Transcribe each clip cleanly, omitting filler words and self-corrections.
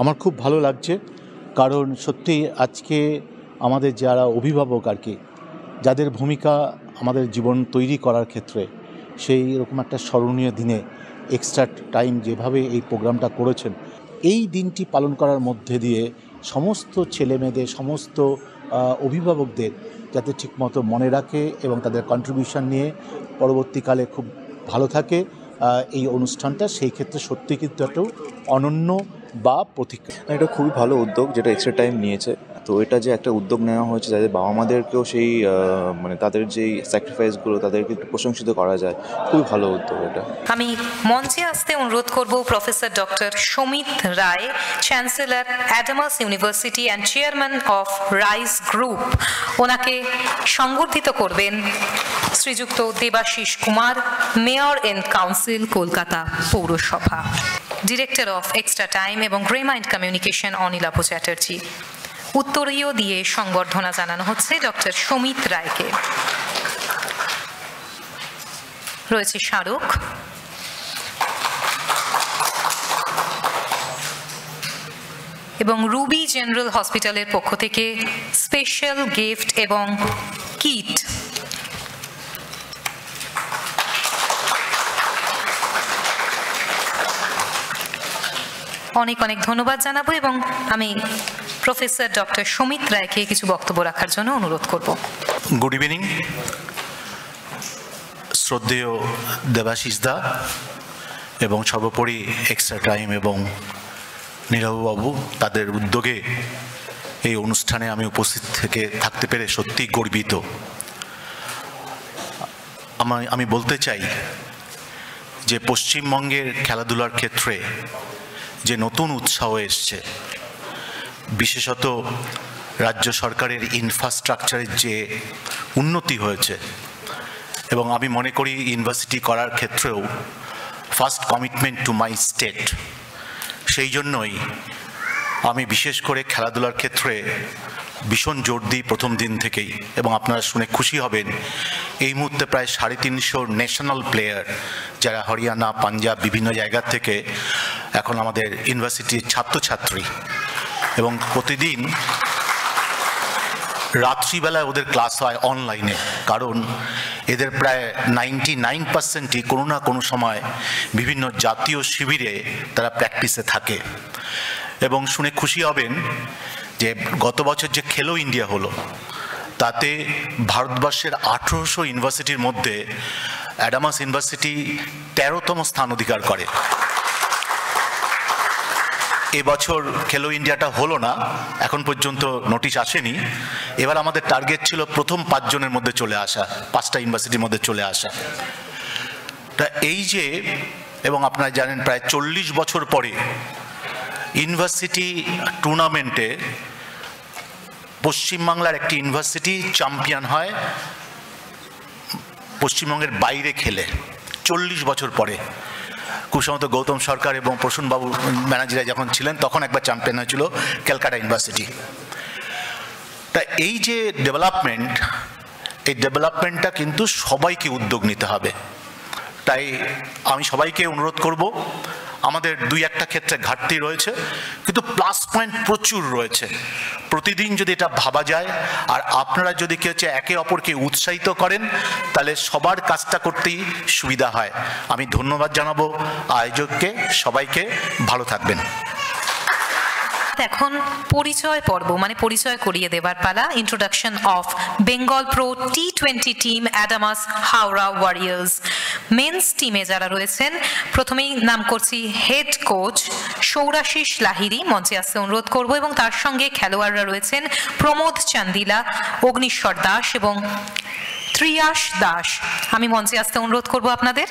আমার খুব ভালো লাগছে, কারণ সত্যি আজকে আমাদের যারা অভিভাবক আর কি, যাদের ভূমিকা আমাদের জীবন তৈরি করার ক্ষেত্রে, সেই রকম একটা স্মরণীয় দিনে এক্সট্রা টাইম যেভাবে এই প্রোগ্রামটা করেছেন, এই দিনটি পালন করার মধ্যে দিয়ে সমস্ত ছেলেমেয়েদের, সমস্ত অভিভাবকদের যাতে ঠিকমতো মনে রাখে এবং তাদের কন্ট্রিবিউশন নিয়ে পরবর্তীকালে খুব ভালো থাকে এই অনুষ্ঠানটা, সেই ক্ষেত্রে সত্যি কিন্তু একটা অনন্য বা প্রতিক্রিয়া। এটা খুবই ভালো উদ্যোগ যেটা এক্সট্রা টাইম নিয়েছে। তো এটা যে একটা উদ্যোগ নেওয়া হয়েছে যাদের বাবা মাদেরকেও সেই মানে তাদের যেই স্যাক্রিফাইসগুলো তাদেরকে একটু প্রশংসিত করা যায়, খুবই ভালো উদ্যোগ এটা। আমি মঞ্চে আসতে অনুরোধ করব professor doctor Samit Roy, chancellor Adamas university and chairman of Rice group. ওনাকে সংবর্ধিত করবেন শ্রীযুক্ত Debasish Kumar, mayor and council, Kolkata পৌরসভা। ডিরেক্টর অফ এক্সট্রা টাইম এবং গ্রেমাইন্ড কমিউনিকেশন অনিলাভ চ্যাটার্জি। উত্তরীয় দিয়ে সংবর্ধনা জানানো হচ্ছে ডক্টর সমিত রায়কে। রয়েছে স্মারক। এবং রুবি জেনারেল হসপিটালের পক্ষ থেকে স্পেশাল গিফট এবং কিট। অনেক অনেক ধন্যবাদ জানাবো এবং আমি প্রফেসর ডক্টর সমিত রায়কে কিছু বক্তব্য রাখার জন্য অনুরোধ করব। Good evening. শ্রদ্ধেয় দেবাশিস দা এবং সর্বোপরি এক্সট্রা টাইম এবং নীরববাবু, তাদের উদ্যোগে এই অনুষ্ঠানে আমি উপস্থিত থাকতে পেরে সত্যি গর্বিত। আমি বলতে চাই যে পশ্চিমবঙ্গের খেলাধুলার ক্ষেত্রে যে নতুন উৎসাহ এসছে, বিশেষত রাজ্য সরকারের ইনফ্রাস্ট্রাকচারের যে উন্নতি হয়েছে, এবং আমি মনে করি ইউনিভার্সিটি করার ক্ষেত্রেও first commitment to my state, সেই জন্যই আমি বিশেষ করে খেলাধুলার ক্ষেত্রে ভীষণ জোর দিই প্রথম দিন থেকেই। এবং আপনারা শুনে খুশি হবেন, এই মুহূর্তে প্রায় 350 ন্যাশনাল প্লেয়ার যারা হরিয়ানা, পাঞ্জাব বিভিন্ন জায়গা থেকে এখন আমাদের ইউনিভার্সিটির ছাত্রছাত্রী, এবং প্রতিদিন রাত্রিবেলায় ওদের ক্লাস হয় অনলাইনে, কারণ এদের প্রায় 99%ই কোনো না কোনো সময় বিভিন্ন জাতীয় শিবিরে তারা প্র্যাকটিসে থাকে। এবং শুনে খুশি হবেন যে গত বছর যে খেলো ইন্ডিয়া হলো, তাতে ভারতবর্ষের 1800 ইউনিভার্সিটির মধ্যে অ্যাডামাস ইউনিভার্সিটি 13তম স্থান অধিকার করে। এবছর খেলো ইন্ডিয়াটা হলো না, এখন পর্যন্ত নোটিশ আসেনি। এবার আমাদের টার্গেট ছিল প্রথম 5 জনের মধ্যে চলে আসা, 5টা ইউনিভার্সিটির মধ্যে চলে আসা। তা এই যে, এবং আপনারা জানেন প্রায় 40 বছর পরে ইউনিভার্সিটি টুর্নামেন্টে পশ্চিমবাংলার একটি ইউনিভার্সিটি চ্যাম্পিয়ন হয় পশ্চিমবঙ্গের বাইরে খেলে, 40 বছর পরে। খুব সম্ভবত গৌতম সরকার এবং প্রসূনবাবু ব্যানার্জিরা যখন ছিলেন তখন একবার চ্যাম্পিয়ন হয়েছিল ক্যালকাটা ইউনিভার্সিটি। তা এই যে ডেভেলপমেন্ট, এই ডেভেলপমেন্টটা কিন্তু সবাইকে উদ্যোগ নিতে হবে। তাই আমি সবাইকে অনুরোধ করব, আমাদের 2-1টা ক্ষেত্রে ঘাটতি রয়েছে, কিন্তু প্লাস পয়েন্ট প্রচুর রয়েছে। প্রতিদিন যদি এটা ভাবা যায়, আর আপনারা যদি কেউ একে অপরকে উৎসাহিত করেন, তাহলে সবার কাজটা করতেই সুবিধা হয়। আমি ধন্যবাদ জানাবো আয়োজককে, সবাইকে ভালো থাকবেন। এখন পরিচয় পর্ব, মানে পরিচয় করিয়ে দেবার পালা। Introduction of Bengal pro T20 team Adamas Howrah warriors. Men's টিমে যারা রয়েছেন, প্রথমেই নাম করছি হেড কোচ সৌরাশিস লাহিড়ী, মঞ্চে আসতে অনুরোধ করব, এবং তার সঙ্গে খেলোয়াড়রা রয়েছেন প্রমোদ চান্দিলা, অগ্নিশ্বর দাস এবং ত্রিয়াশ দাস। আমি মঞ্চে আসতে অনুরোধ করব আপনাদের।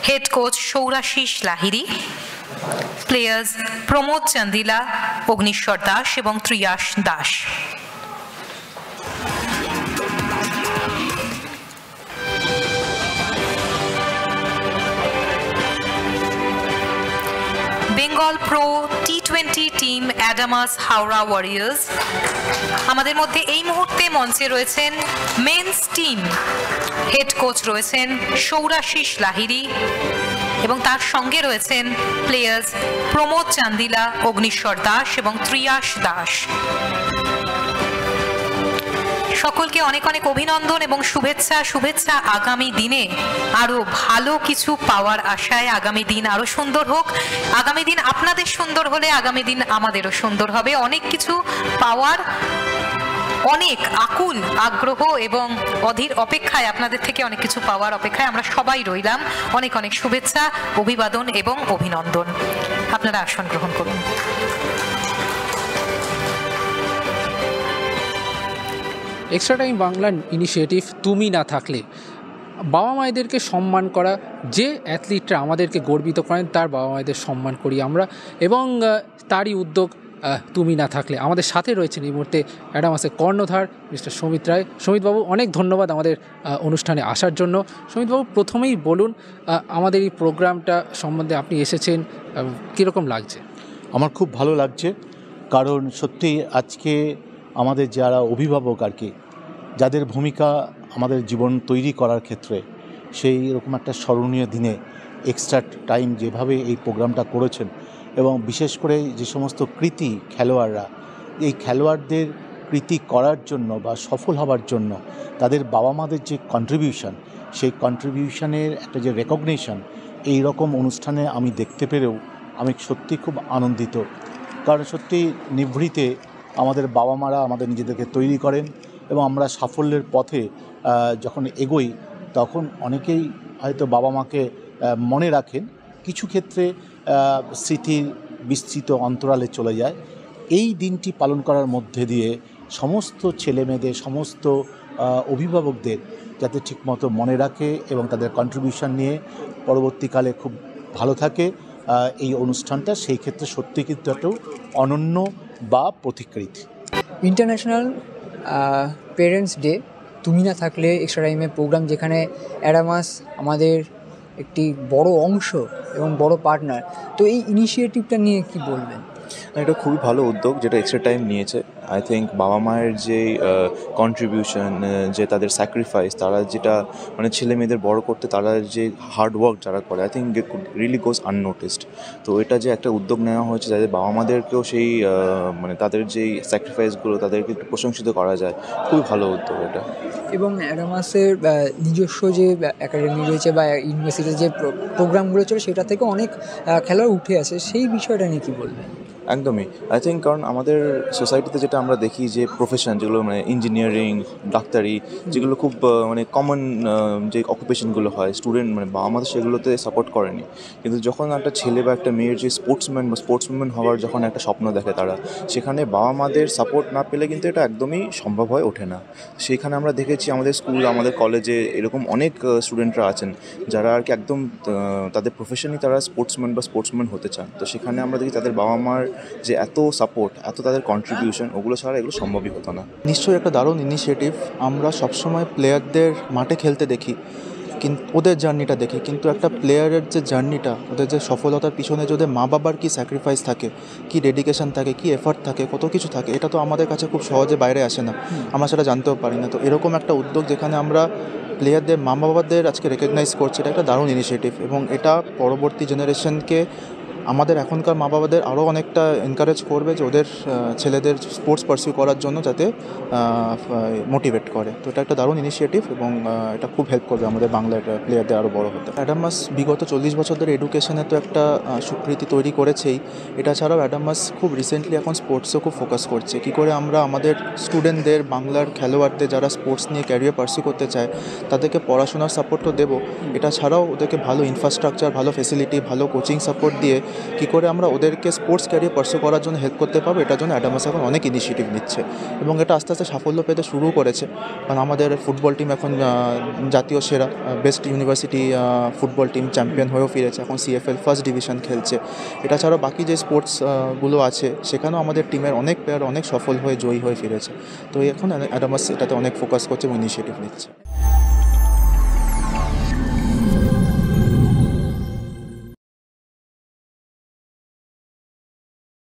Head coach Sourashis Lahiri, players Pramod Chandila, Agnishwar Das এবং Triyash Das. Bengal pro T20 team Adamas Howrah warriors. আমাদের মধ্যে এই মুহূর্তে মঞ্চে রয়েছেন মেন্স টিম। হেড কোচ রয়েছেন সৌরাশিস লাহিড়ী, এবং তার সঙ্গে রয়েছেন প্লেয়ার্স প্রমোদ চান্দিলা, অগ্নিশ্বর দাস এবং ত্রিয়াশ দাস। সকলকে অনেক অনেক অভিনন্দন এবং শুভেচ্ছা আগামী দিনে আরো ভালো কিছু পাওয়ার আশায়। আগামী দিন আরো সুন্দর হোক, আগামী দিন আপনাদের সুন্দর হলে আগামী দিন আমাদেরও সুন্দর হবে। অনেক কিছু পাওয়ার অনেক আকুল আগ্রহ এবং অধীর অপেক্ষায়, আপনাদের থেকে অনেক কিছু পাওয়ার অপেক্ষায় আমরা সবাই রইলাম। অনেক অনেক শুভেচ্ছা, অভিবাদন এবং অভিনন্দন। আপনারা আসন গ্রহণ করুন। এক্সট্রা টাইম বাংলা ইনিশিয়েটিভ তুমি না থাকলে, বাবা মায়েদেরকে সম্মান করা, যে অ্যাথলিটরা আমাদেরকে গর্বিত করেন তার বাবা মায়েদের সম্মান করি আমরা, এবং তারই উদ্যোগ তুমি না থাকলে। আমাদের সাথে রয়েছেন এই মুহূর্তে অ্যাডামাসের কর্ণধার মিস্টার সমিত রায়। সমিতবাবু, অনেক ধন্যবাদ আমাদের অনুষ্ঠানে আসার জন্য। সমিতবাবু, প্রথমেই বলুন আমাদের এই প্রোগ্রামটা সম্বন্ধে, আপনি এসেছেন, কীরকম লাগছে? আমার খুব ভালো লাগছে, কারণ সত্যি আজকে আমাদের যারা অভিভাবক আর কি, যাদের ভূমিকা আমাদের জীবন তৈরি করার ক্ষেত্রে, সেই রকম একটা স্মরণীয় দিনে এক্সট্রা টাইম যেভাবে এই প্রোগ্রামটা করেছেন, এবং বিশেষ করে যে সমস্ত কৃতী খেলোয়াড়রা, এই খেলোয়াড়দের কৃতী করার জন্য বা সফল হওয়ার জন্য তাদের বাবা মাদের যে কন্ট্রিবিউশন, সেই কন্ট্রিবিউশনের একটা যে রেকগনিশন, এই রকম অনুষ্ঠানে আমি দেখতে পেরেও আমি সত্যি খুব আনন্দিত। কারণ সত্যি নিভৃতে আমাদের বাবা মারা আমাদের নিজেদেরকে তৈরি করেন, এবং আমরা সাফল্যের পথে যখন এগোই তখন অনেকেই হয়তো বাবা মাকে মনে রাখেন, কিছু ক্ষেত্রে স্মৃতির বিস্তৃত অন্তরালে চলে যায়। এই দিনটি পালন করার মধ্যে দিয়ে সমস্ত ছেলেমেয়েদের, সমস্ত অভিভাবকদের যাতে ঠিকমতো মনে রাখে এবং তাদের কন্ট্রিবিউশন নিয়ে পরবর্তীকালে খুব ভালো থাকে এই অনুষ্ঠানটা, সেই ক্ষেত্রে সত্যি কিন্তু একটু অনন্য বা প্রতিকৃত। ইন্টারন্যাশনাল পেরেন্টস ডে তুমি না থাকলে এক্সট্রা টাইমের প্রোগ্রাম, যেখানে অ্যাডামাস আমাদের একটি বড় অংশ এবং বড় পার্টনার। তো এই ইনিশিয়েটিভটা নিয়ে কি বলবেন? এটা খুবই ভালো উদ্যোগ যেটা এক্সট্রা টাইম নিয়েছে। আই থিঙ্ক বাবা মায়ের যে কন্ট্রিবিউশন, যে তাদের স্যাক্রিফাইস, তারা যেটা মানে ছেলে মেয়েদের বড় করতে তারা যে হার্ড ওয়ার্ক যারা করে, আই থিঙ্ক ইট রিয়েলি গোজ আননোটিসড। তো এটা যে একটা উদ্যোগ নেওয়া হয়েছে যাদের বাবা মাদেরকেও সেই মানে তাদের যেই স্যাক্রিফাইসগুলো তাদেরকে একটু প্রশংসিত করা যায়, খুবই ভালো উদ্যোগ এটা। এবং অ্যাডামাসের নিজস্ব যে একাডেমি রয়েছে বা ইউনিভার্সিটির যে প্রোগ্রামগুলো চলে, সেটা থেকে অনেক খেলোয়াড় উঠে আসে, সেই বিষয়টা নিয়ে কী বলবেন? একদমই, আই থিঙ্ক কারণ আমাদের সোসাইটিতে যেটা আমরা দেখি যে প্রফেশন যেগুলো মানে ইঞ্জিনিয়ারিং, ডাক্তারি, যেগুলো খুব মানে কমন যে অকুপেশনগুলো হয়, স্টুডেন্ট মানে বাবা আমাদের সেগুলোতে সাপোর্ট করেনি। কিন্তু যখন একটা ছেলে বা একটা মেয়ের যে স্পোর্টসম্যান বা স্পোর্টসম্যান হওয়ার যখন একটা স্বপ্ন দেখে তারা, সেখানে বাবা মাদের সাপোর্ট না পেলে কিন্তু এটা একদমই সম্ভব হয়ে ওঠে না। সেইখানে আমরা দেখেছি আমাদের স্কুল, আমাদের কলেজে এরকম অনেক স্টুডেন্টরা আছেন যারা আর কি একদম তাদের প্রফেশনই তারা স্পোর্টসম্যান বা স্পোর্টসম্যান হতে চান। তো সেখানে আমরা দেখি তাদের বাবা মার যে এত সাপোর্ট, এত তাদের কন্ট্রিবিউশন, ওগুলো ছাড়া এগুলো সম্ভবই হতো না। নিশ্চয়ই একটা দারুণ ইনিশিয়েটিভ। আমরা সবসময় প্লেয়ারদের মাঠে খেলতে দেখি, কিন্তু ওদের জার্নিটা দেখি, কিন্তু একটা প্লেয়ারের যে জার্নিটা, ওদের যে সফলতার পিছনে যদি মা বাবার কী স্যাক্রিফাইস থাকে, কী ডেডিকেশন থাকে, কী এফার্ট থাকে, কত কিছু থাকে, এটা তো আমাদের কাছে খুব সহজে বাইরে আসে না, আমরা সেটা জানতেও পারি না। তো এরকম একটা উদ্যোগ যেখানে আমরা প্লেয়ারদের মা বাবাদের আজকে রেকগনাইজ করছি, এটা একটা দারুণ ইনিশিয়েটিভ, এবং এটা পরবর্তী জেনারেশনকে, আমাদের এখনকার মা বাবাদের আরও অনেকটা এনকারেজ করবে যে ওদের ছেলেদের স্পোর্টস পারসিউ করার জন্য যাতে মোটিভেট করে। তো এটা একটা দারুণ ইনিশিয়েটিভ, এবং এটা খুব হেল্প করবে আমাদের বাংলার প্লেয়ারদের আরও বড় হতে। অ্যাডামাস বিগত 40 বছর ধরে এডুকেশনে তো একটা স্বীকৃতি তৈরি করেছেই, এটা ছাড়াও অ্যাডামাস খুব রিসেন্টলি এখন স্পোর্টসও খুব ফোকাস করছে। কী করে আমরা আমাদের স্টুডেন্টদের, বাংলার খেলোয়াড়দের যারা স্পোর্টস নিয়ে ক্যারিয়ার পারসিউ করতে চায়, তাদেরকে পড়াশোনার সাপোর্টও দেবো। এটা ছাড়াও ওদেরকে ভালো ইনফ্রাস্ট্রাকচার, ভালো ফেসিলিটি, ভালো কোচিং সাপোর্ট দিয়ে কী করে আমরা ওদেরকে স্পোর্টস ক্যারিয়ার পারসিউ করার জন্য হেল্প করতে পারবো, এটার জন্য অ্যাডামাস এখন অনেক ইনিশিয়েটিভ নিচ্ছে, এবং এটা আস্তে আস্তে সাফল্য পেতে শুরু করেছে। কারণ আমাদের ফুটবল টিম এখন জাতীয় সেরা, best university football team champion হয়েও ফিরেছে, এখন CFL ফার্স্ট ডিভিশন খেলছে। এটা ছাড়াও বাকি যে স্পোর্টসগুলো আছে সেখানেও আমাদের টিমের অনেক প্লেয়ার অনেক সফল হয়ে জয়ী হয়ে ফিরেছে। তো এখন অ্যাডামাস এটাতে অনেক ফোকাস করছে এবং ইনিশিয়েটিভ নিচ্ছে।